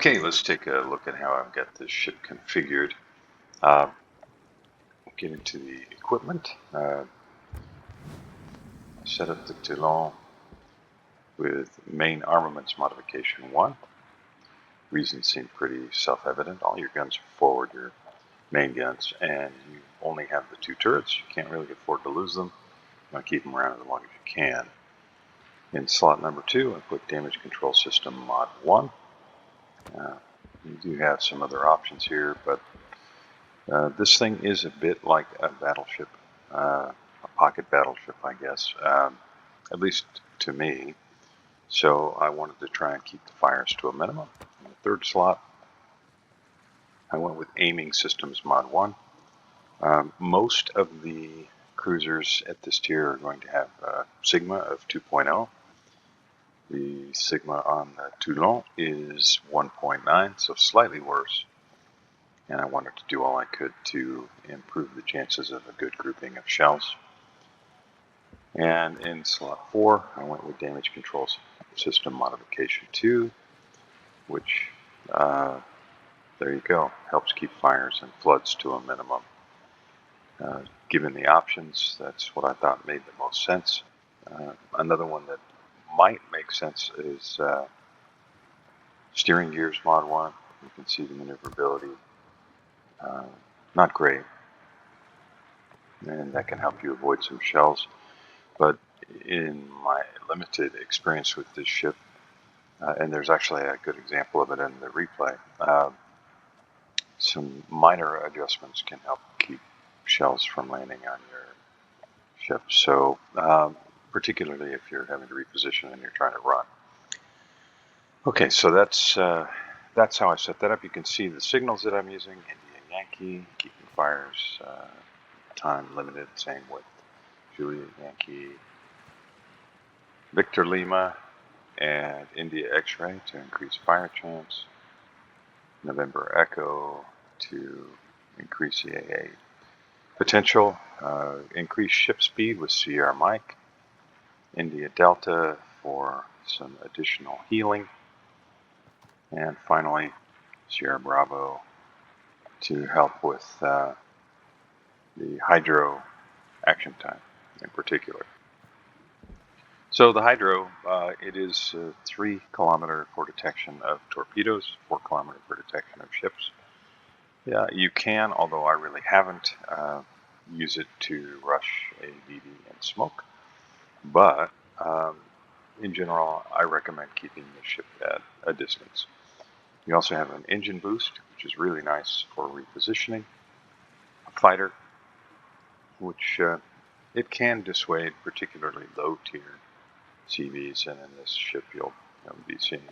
Okay, let's take a look at how I've got this ship configured. Uh, get into the equipment. Set up the Toulon with main armaments modification 1. Reasons seem pretty self-evident. All your guns are forward, your main guns, and you only have the 2 turrets. You can't really afford to lose them. You want to keep them around as long as you can. In slot number 2, I put damage control system mod 1. You do have some other options here, but this thing is a bit like a battleship, a pocket battleship, I guess, at least to me. So I wanted to try and keep the fires to a minimum. In the 3rd slot, I went with aiming systems mod 1. Most of the cruisers at this tier are going to have Sigma of 2.0. The Sigma on the Toulon is 1.9, so slightly worse. And I wanted to do all I could to improve the chances of a good grouping of shells. And in slot 4, I went with damage control system modification 2, which, there you go, helps keep fires and floods to a minimum. Given the options, that's what I thought made the most sense. Another one that might make sense is steering gears mod 1. You can see the maneuverability. Not great, and that can help you avoid some shells. But in my limited experience with this ship, and there's actually a good example of it in the replay, some minor adjustments can help keep shells from landing on your ship. So particularly if you're having to reposition and you're trying to run. Okay, so that's how I set that up. You can see the signals that I'm using. India Yankee, keeping fires time limited. Same with Juliet Yankee, Victor Lima, and India X-Ray to increase fire chance. November Echo to increase EAA potential. Increase ship speed with CR Mike. India Delta for some additional healing. And finally, Sierra Bravo to help with the hydro action time in particular. So the hydro, it is 3 kilometer for detection of torpedoes, 4 kilometer for detection of ships. Yeah, you can, although I really haven't, use it to rush a DD and smoke. But in general, I recommend keeping the ship at a distance. You also have an engine boost, which is really nice for repositioning. A fighter, which it can dissuade particularly low-tier CVs, and in this ship you'll be seeing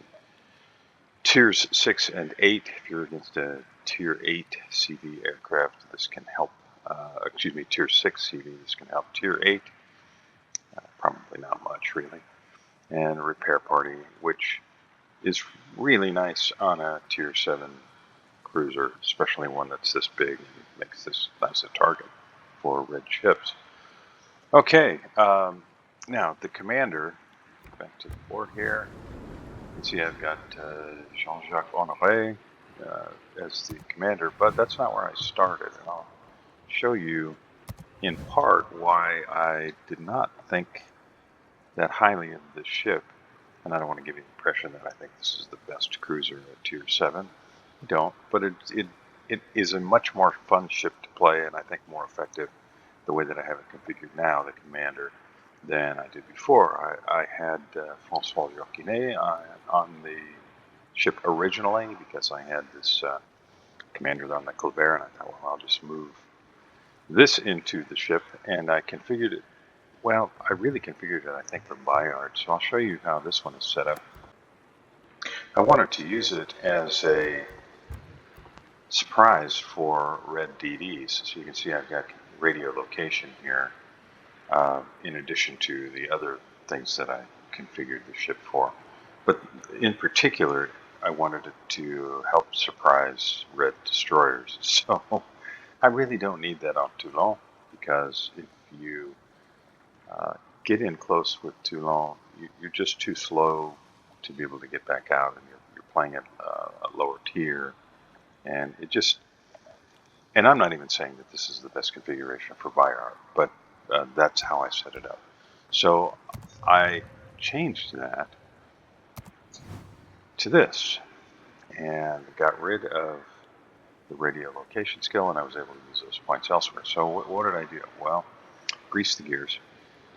tiers 6 and 8. If you're against a tier 8 CV aircraft, this can help. Tier 6 CV, this can help. Tier 8, probably not much really. And repair party, which is really nice on a tier 7 cruiser, especially one that's this big and makes this nice a target for red ships. Okay, now the commander, back to the board here. You can see I've got Jean-Jacques Honoré as the commander, but that's not where I started. And I'll show you in part why I did not think that highly of this ship. And I don't want to give you the impression that I think this is the best cruiser at tier 7. I don't, but it is a much more fun ship to play, and I think more effective the way that I have it configured now, the commander, than I did before. I had François Joquinet on the ship originally because I had this commander on the Colbert, and I thought, well, I'll just move this into the ship, and I configured it. Well, I really configured it, I think, for Bayard, so I'll show you how this one is set up. I wanted to use it as a surprise for red DDs. So you can see I've got radio location here, in addition to the other things that I configured the ship for. But in particular, I wanted it to help surprise red destroyers. So I really don't need that on Toulon, because if you get in close with Toulon, you're just too slow to be able to get back out, and you're playing at a lower tier, and and I'm not even saying that this is the best configuration for Viar, but that's how I set it up. So I changed that to this and got rid of the radio location skill, and I was able to use those points elsewhere. So what did I do? Well, grease the gears.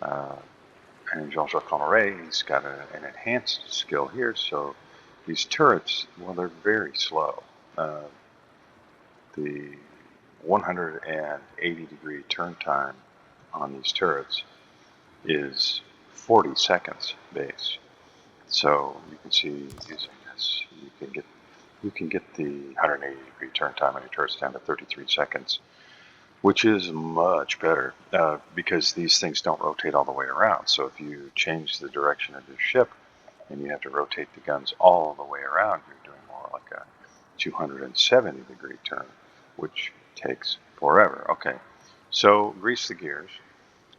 And Jean-Jacques Honoré, he's got an enhanced skill here. So these turrets, well, they're very slow. The 180-degree turn time on these turrets is 40 seconds base. So you can see using this, you can get the 180-degree turn time on your turrets down to 33 seconds, which is much better because these things don't rotate all the way around. So if you change the direction of your ship and you have to rotate the guns all the way around, you're doing more like a 270-degree turn, which takes forever. Okay, so grease the gears.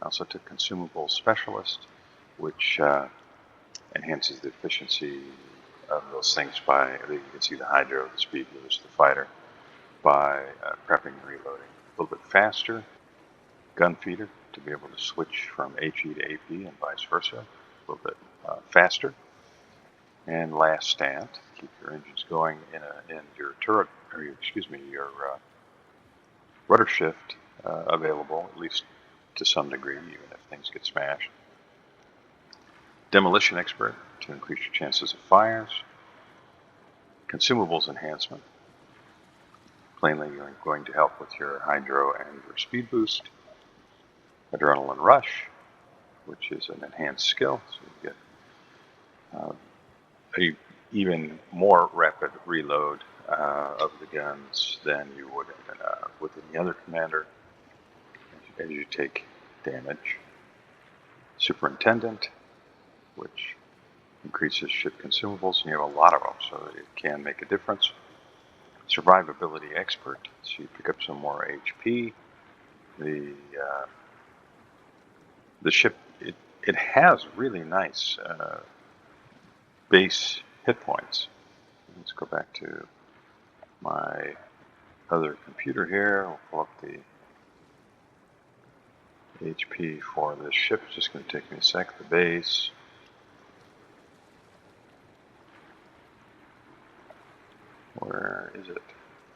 I also took Consumable Specialist, which enhances the efficiency of those things by, you can see the Hydro, the Speed Boost, the Fighter, by prepping and reloading a little bit faster. Gun Feeder to be able to switch from HE to AP and vice versa, a little bit faster. And Last Stand, keep your engines going in your turret, or your rudder shift available, at least to some degree, even if things get smashed. Demolition Expert to increase your chances of fires. Consumables Enhancement, plainly going to help with your Hydro and your Speed Boost. Adrenaline Rush, which is an enhanced skill, so you get a even more rapid reload of the guns than you would with any other commander as you take damage. Superintendent, which increases ship consumables, and you have a lot of them, so it can make a difference. Survivability Expert, so you pick up some more HP. The ship, it has really nice base hit points. Let's go back to my other computer here. We'll pull up the HP for this ship. It's just going to take me a sec. The base. Where is it?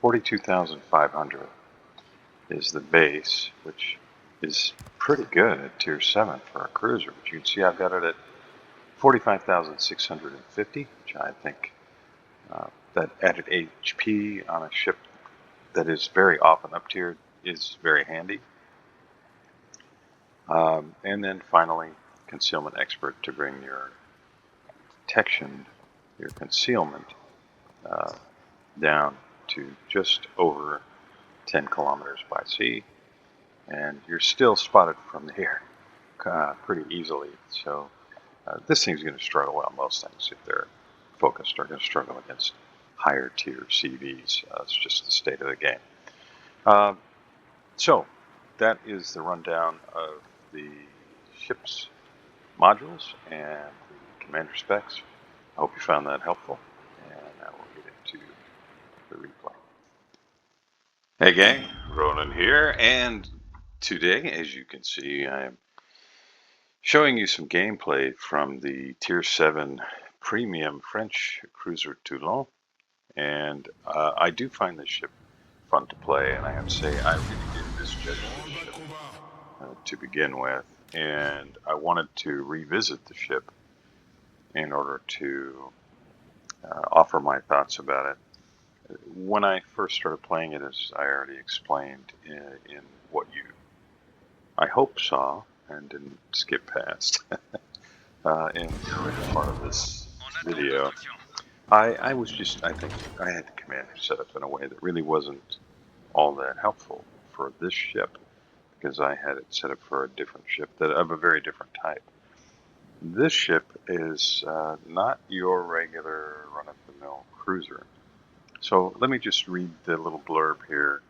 42,500 is the base, which is pretty good at tier 7 for a cruiser. But you can see I've got it at 45,650, which I think that added HP on a ship that is very often up tiered is very handy. And then finally, Concealment Expert to bring your detection, your concealment down to just over 10 kilometers by sea, and you're still spotted from the air pretty easily. So this thing's going to struggle. Well, most things, if they're focused, are going to struggle against higher tier CVs. It's just the state of the game. So that is the rundown of the ship's modules and the commander specs. I hope you found that helpful, and I will get into the replay. Hey gang, Ronan here, and today, as you can see, I'm showing you some gameplay from the Tier 7 Premium French cruiser Toulon, and I do find this ship fun to play, and I have to say I really did misjudge this ship to begin with, and I wanted to revisit the ship in order to offer my thoughts about it. When I first started playing it, as I already explained in what you, I hope, saw and didn't skip past in the earlier part of this video, I think I had the commander set up in a way that really wasn't all that helpful for this ship, because I had it set up for a different ship of a very different type. This ship is not your regular run-of-the-mill cruiser. So let me just read the little blurb here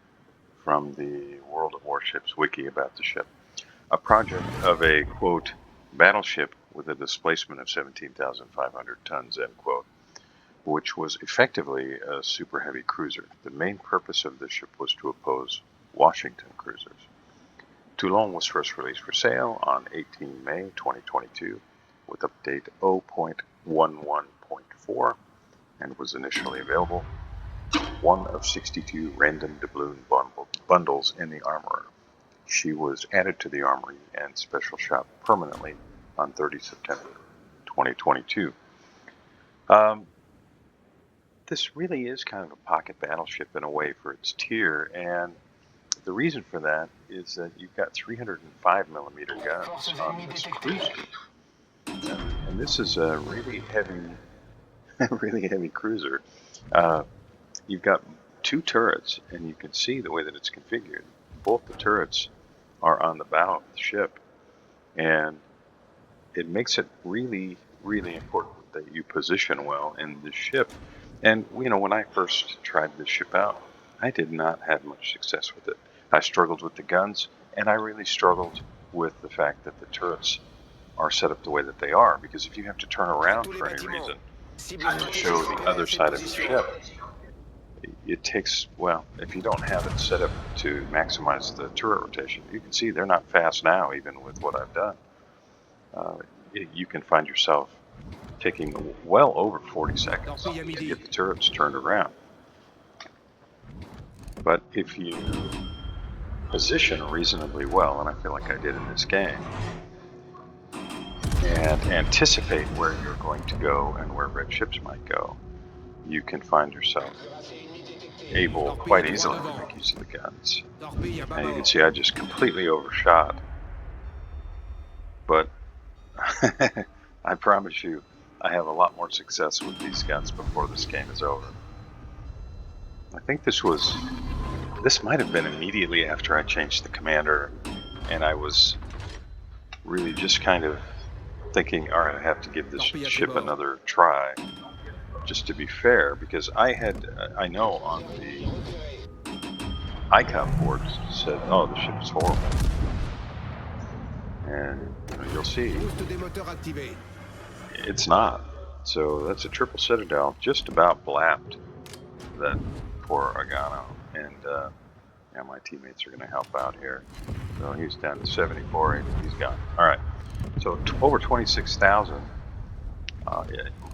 from the World of Warships wiki about the ship. A project of a, quote, battleship with a displacement of 17,500 tons, end quote. which was effectively a super heavy cruiser. The main purpose of this ship was to oppose Washington cruisers. Toulon was first released for sale on 18 May 2022 with update 0.11.4 and was initially available one of 62 random doubloon bundles in the armorer. She was added to the armory and special shop permanently on 30 September 2022. This really is kind of a pocket battleship in a way for its tier, and the reason for that is that you've got 305 millimeter guns on this cruiser, and this is a really heavy, really heavy cruiser. You've got two turrets, and you can see the way that it's configured. Both the turrets are on the bow of the ship, and it makes it really, really important that you position well in the ship. And when I first tried this ship out, I did not have much success with it. I struggled with the guns, and I really struggled with the fact that the turrets are set up the way that they are, because if you have to turn around for any reason and show the other side of the ship, it takes, well, if you don't have it set up to maximize the turret rotation, you can see they're not fast now, even with what I've done. You can find yourself taking well over 40 seconds to get the turrets turned around. But if you position reasonably well, and I feel like I did in this game, and anticipate where you're going to go and where red ships might go, you can find yourself able quite easily to make use of the guns. And you can see I just completely overshot. But I promise you, I have a lot more success with these guns before this game is over. I think this might have been immediately after I changed the commander, and I was really just kind of thinking, all right, I have to give this ship another try, just to be fair, because I know on the ICOP boards said, oh, the ship is horrible. And you'll see it's not. So that's a triple citadel, just about blapped that poor Agano. And yeah, my teammates are going to help out here. So he's down to 74, and he's gone. All right, so over 26,000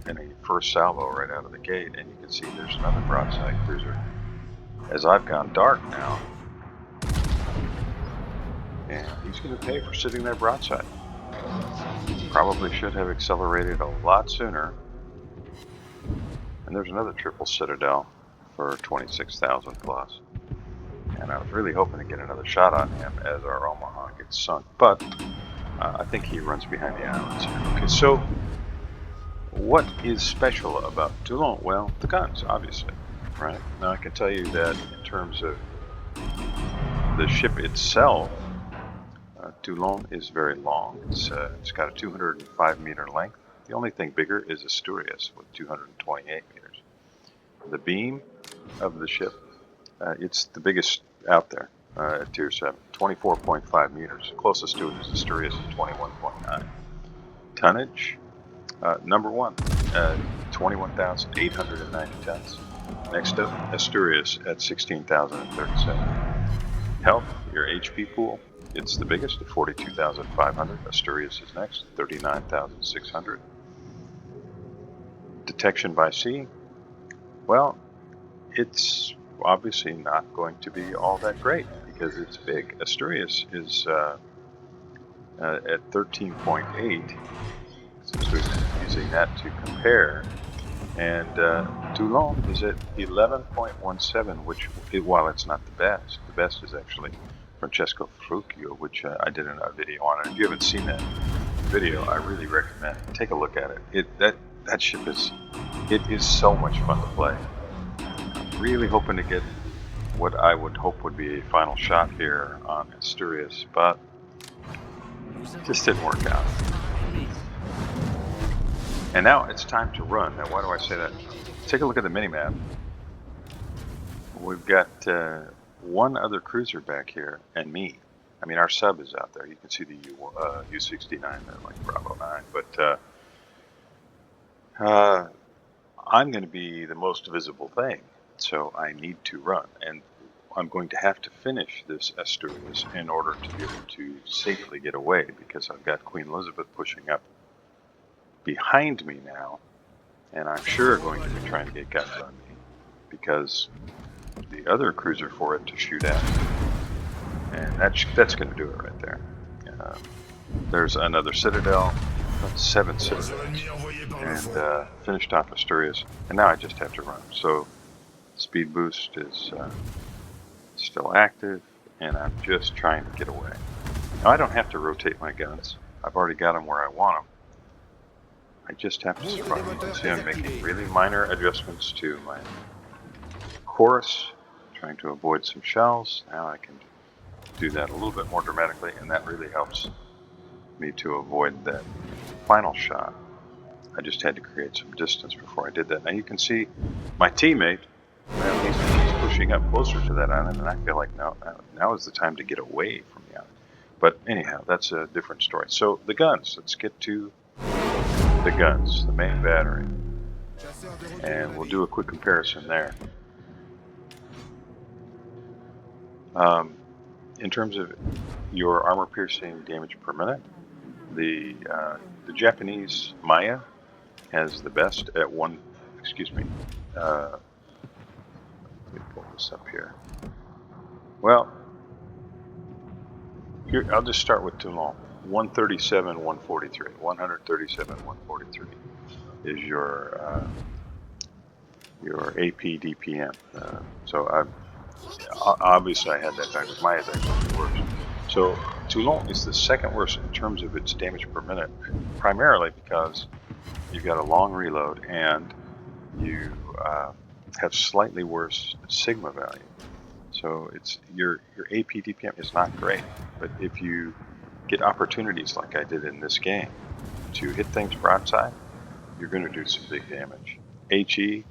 in a first salvo right out of the gate, and you can see there's another broadside cruiser. As I've gone dark now, and he's going to pay for sitting there broadside. Probably should have accelerated a lot sooner. And there's another triple citadel for 26,000 plus. And I was really hoping to get another shot on him as our Omaha gets sunk, but I think he runs behind the islands. Okay, so what is special about Toulon? Well, the guns, obviously, right? Now I can tell you that in terms of the ship itself, Toulon is very long. It's got a 205 meter length. The only thing bigger is Asturias with 228 meters. The beam of the ship, it's the biggest out there at Tier 7, 24.5 meters. Closest to it is Asturias at 21.9. Tonnage, number one, 21,890 tons. Next up, Asturias at 16,037. Health, your HP pool, it's the biggest at 42,500. Asturias is next, 39,600. Detection by sea, well, it's obviously not going to be all that great because it's big. Asturias is at 13.8, since we're using that to compare, and Toulon is at 11.17, which, while it's not the best is actually Francesco Frucchio, which I did a video on. And if you haven't seen that video, I really recommend it. Take a look at it. That ship is so much fun to play. I'm really hoping to get what I would hope would be a final shot here on Asturias, but it just didn't work out. And now it's time to run. Now, why do I say that? Take a look at the minimap. We've got one other cruiser back here, and me. I mean, our sub is out there. You can see the U-69 there, like Bravo 9. But I'm going to be the most visible thing, so I need to run. And I'm going to have to finish this Asturias in order to be able to safely get away, because I've got Queen Elizabeth pushing up behind me now, and I'm sure going to be trying to get guns on me because the other cruiser for it to shoot at, and that's going to do it right there. There's another citadel, 7 citadels, and finished off Asturias, and now I just have to run. So speed boost is still active, and I'm just trying to get away. Now I don't have to rotate my guns. I've already got them where I want them. I just have to run. You can see I'm making really minor adjustments to my chorus, trying to avoid some shells. Now I can do that a little bit more dramatically, and that really helps me to avoid that final shot. I just had to create some distance before I did that. Now you can see my teammate, well, he's pushing up closer to that island, and I feel like now is the time to get away from the island. But anyhow, that's a different story. So the guns, let's get to the guns, the main battery, and we'll do a quick comparison there. In terms of your armor-piercing damage per minute, the Japanese Maya has the best at one. Excuse me. Let me pull this up here. Well, here I'll just start with Toulon. 137, 143. 137, 143 is your AP DPM. So obviously I had that backwards. Maya's actually worse. So Toulon is the second worst in terms of its damage per minute, primarily because you've got a long reload and you have slightly worse sigma value. So it's your AP DPM is not great, but if you get opportunities like I did in this game to hit things broadside, you're going to do some big damage. HE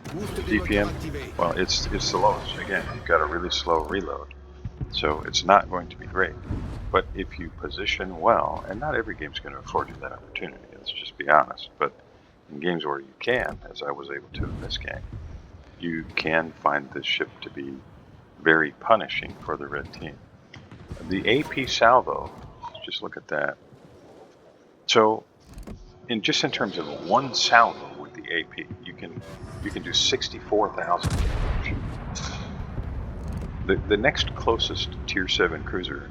DPM, well, it's the lowest. Again, you've got a really slow reload, so it's not going to be great. But if you position well, and not every game's going to afford you that opportunity, let's just be honest, but in games where you can, as I was able to in this game, you can find this ship to be very punishing for the red team. The AP salvo, let's just look at that. So, in terms of one salvo with the AP, you can do 64,000 damage. The next closest Tier 7 cruiser,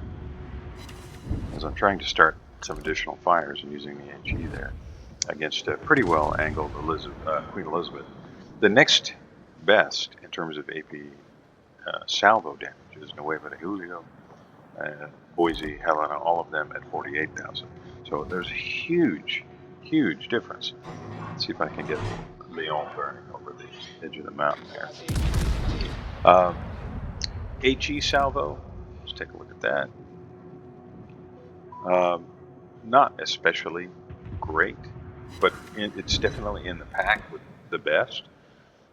as I'm trying to start some additional fires and using the HE there against a pretty well angled Queen Elizabeth, the next best in terms of AP salvo damage is Nueva de Julio, Boise, Helena, all of them at 48,000. So there's a huge difference. Let's see if I can get Leon burning over the edge of the mountain there. HE salvo, let's take a look at that. Not especially great, but it's definitely in the pack with the best.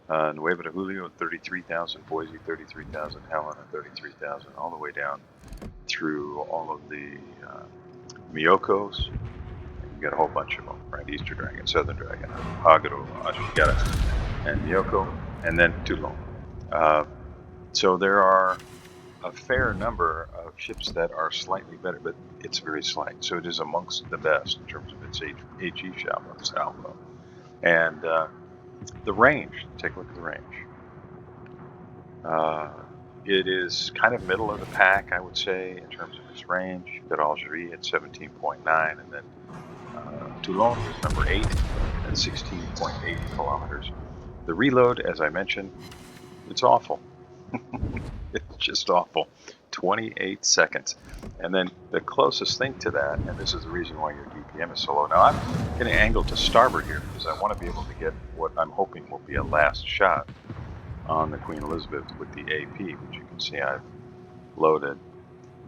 Nueva de Julio, 33,000, Boise, 33,000, Helena, 33,000, all the way down through all of the Miyokos. You've got a whole bunch of them, right? Easter Dragon, Southern Dragon, Haguro, Ashigara, and Miyoko, and then Toulon. So there are a fair number of ships that are slightly better, but it's very slight. So it is amongst the best in terms of its HE salvo. And the range, take a look at the range. It is kind of middle of the pack, I would say, in terms of its range. You've got Algerie at 17.9, and then Toulon is number 8 at 16.8 kilometers. The reload, as I mentioned, it's awful. It's just awful. 28 seconds. And then the closest thing to that, and this is the reason why your DPM is so low. Now I'm going to angle to starboard here because I want to be able to get what I'm hoping will be a last shot on the Queen Elizabeth with the AP, which you can see I've loaded.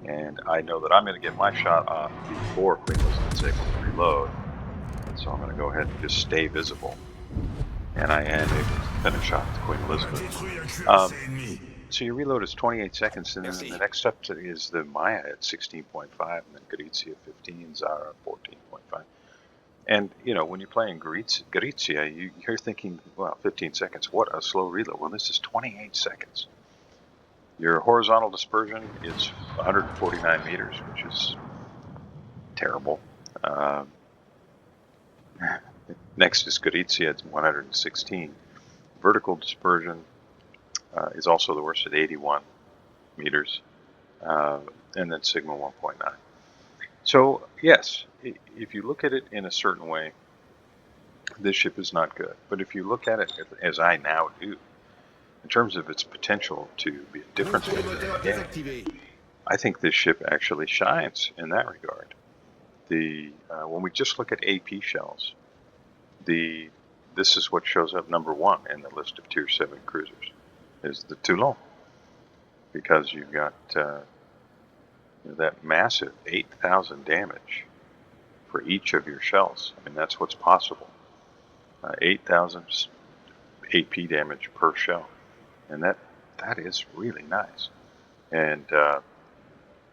And I know that I'm going to get my shot off before Queen Elizabeth's able to reload. So I'm going to go ahead and just stay visible. And I am able to finish off the Queen Elizabeth. So your reload is 28 seconds, and then the next up is the Maya at 16.5, and then Gorizia 15, Zara 14.5. And, when you're playing Gorizia, you're thinking, well, 15 seconds, what a slow reload. Well, this is 28 seconds. Your horizontal dispersion is 149 meters, which is terrible. Next is Gorizia at 116. Vertical dispersion is also the worst at 81 meters, and then sigma 1.9. So, yes, if you look at it in a certain way, this ship is not good. But if you look at it as I now do, in terms of its potential to be a difference maker in the game, I think this ship actually shines in that regard. When we just look at AP shells, this is what shows up number one in the list of Tier 7 cruisers, is the Toulon, because you've got that massive 8,000 damage for each of your shells. I mean, that's what's possible. 8,000 AP damage per shell, and that is really nice. And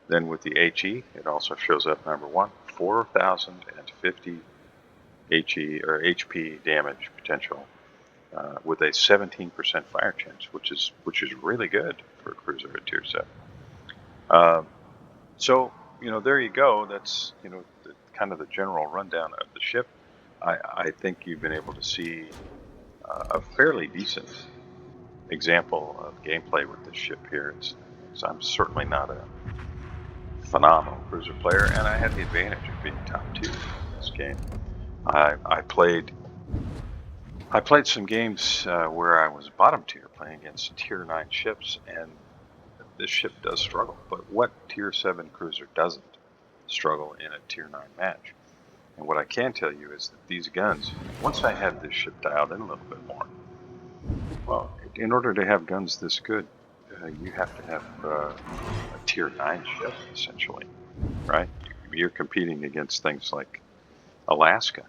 then with the HE, it also shows up number one, 4,050 HE or HP damage potential, with a 17% fire chance, which is really good for a cruiser at Tier 7. So there you go. That's kind of the general rundown of the ship. I think you've been able to see a fairly decent example of gameplay with this ship here. I'm certainly not a phenomenal cruiser player, and I had the advantage of being top tier in this game. I played some games where I was bottom tier, playing against Tier 9 ships, and this ship does struggle. But what Tier 7 cruiser doesn't struggle in a Tier 9 match? And what I can tell you is that these guns, once I had this ship dialed in a little bit more, well, in order to have guns this good, you have to have a Tier 9 ship, essentially, right? You're competing against things like Alaska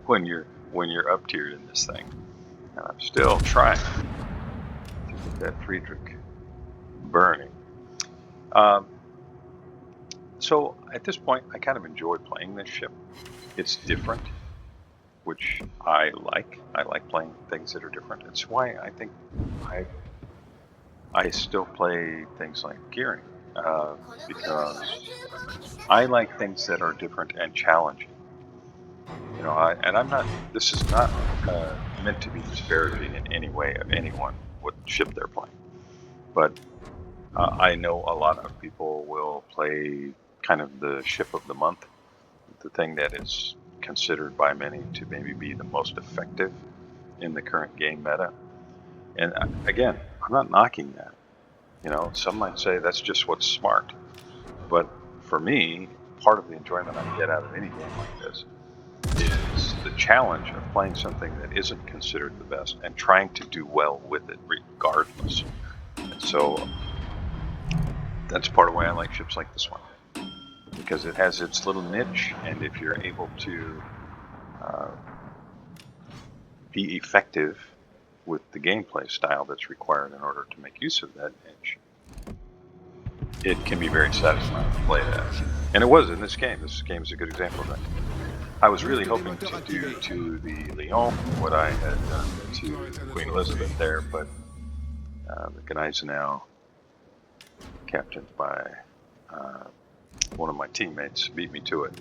when you're up tiered in this thing. And I'm still trying to get that Friedrich burning. So at this point, I kind of enjoy playing this ship. It's different, which I like. I like playing things that are different. It's why I think I still play things like gearing, because I like things that are different and challenging. I'm not. This is not meant to be disparaging in any way of anyone what ship they're playing, but I know a lot of people will play kind of the ship of the month, the thing that is considered by many to maybe be the most effective in the current game meta. And again, I'm not knocking that. Some might say that's just what's smart. But for me, part of the enjoyment I get out of any game like this is the challenge of playing something that isn't considered the best and trying to do well with it regardless. And so that's part of why I like ships like this one, because it has its little niche, and if you're able to be effective with the gameplay style that's required in order to make use of that niche, it can be very satisfying to play that. And it was in this game. This game is a good example of that. I was really hoping to do to the Lyon what I had done to Queen Elizabeth there, but the Gneisenau, captained by one of my teammates, beat me to it.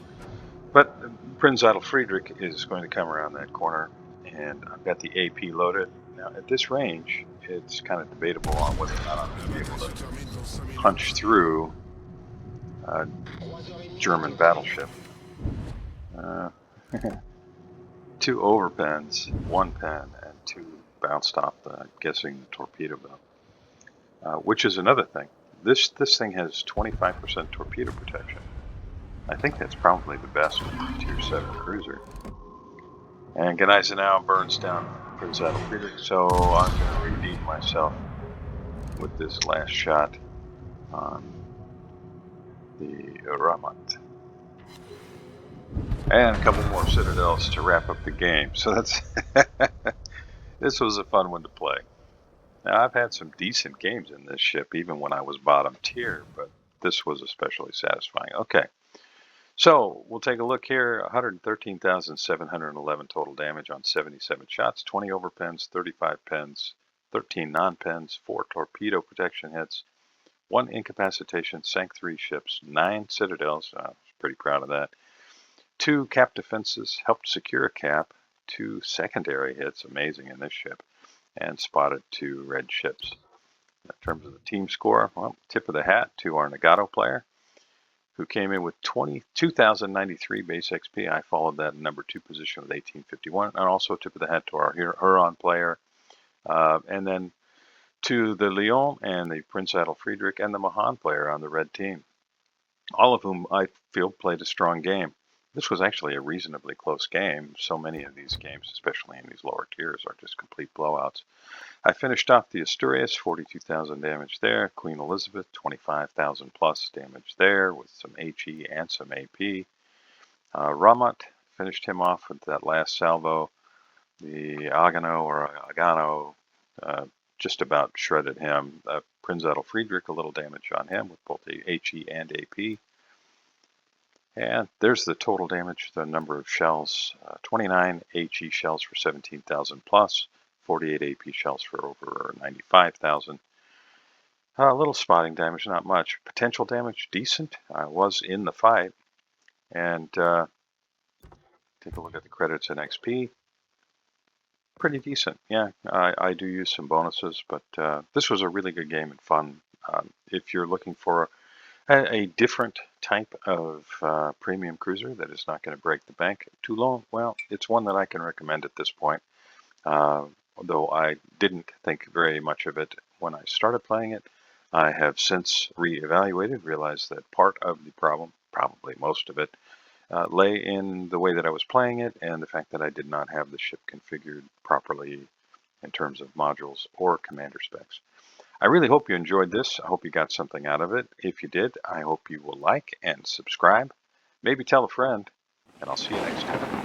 But Prince Adolf Friedrich is going to come around that corner, and I've got the AP loaded. Now, at this range, it's kind of debatable on whether or not I'm going to be able to punch through a German battleship. 2 overpens, 1 pen, and 2 bounced off I'm guessing the torpedo belt, which is another thing. This thing has 25% torpedo protection. I think that's probably the best for a Tier 7 cruiser. And Gneisenau burns down Prince Adolf Friedrich, so I'm going to redeem myself with this last shot on the Ramat. And a couple more citadels to wrap up the game. So that's this was a fun one to play. Now, I've had some decent games in this ship, even when I was bottom tier, but this was especially satisfying. Okay, So we'll take a look here. 113,711 total damage on 77 shots, 20 overpens, 35 pens, 13 non-pens, 4 torpedo protection hits, 1 incapacitation, sank 3 ships, 9 citadels. I was pretty proud of that. 2 cap defenses, helped secure a cap, 2 secondary hits, amazing in this ship, and spotted 2 red ships. In terms of the team score, well, tip of the hat to our Nagato player, who came in with 22,093 base XP. I followed that in number 2 position with 1851, and also tip of the hat to our Huron player, and then to the Lyon and the Prince Adel Friedrich and the Mahan player on the red team, all of whom I feel played a strong game. This was actually a reasonably close game. So many of these games, especially in these lower tiers, are just complete blowouts. I finished off the Asturias, 42,000 damage there. Queen Elizabeth, 25,000 plus damage there with some HE and some AP. Ramat, finished him off with that last salvo. The Agano, just about shredded him. Prinz Adel Friedrich, a little damage on him with both the HE and AP. And there's the total damage, the number of shells, 29 HE shells for 17,000 plus, 48 AP shells for over 95,000. A little spotting damage, not much. Potential damage, decent. I was in the fight. And take a look at the credits and XP. Pretty decent. Yeah, I do use some bonuses, but this was a really good game and fun. If you're looking for a different type of premium cruiser that is not going to break the bank, Toulon, well, it's one that I can recommend at this point. Though I didn't think very much of it when I started playing it, I have since reevaluated, realized that part of the problem, probably most of it, lay in the way that I was playing it and the fact that I did not have the ship configured properly in terms of modules or commander specs. I really hope you enjoyed this. I hope you got something out of it. If you did, I hope you will like and subscribe. Maybe tell a friend, and I'll see you next time.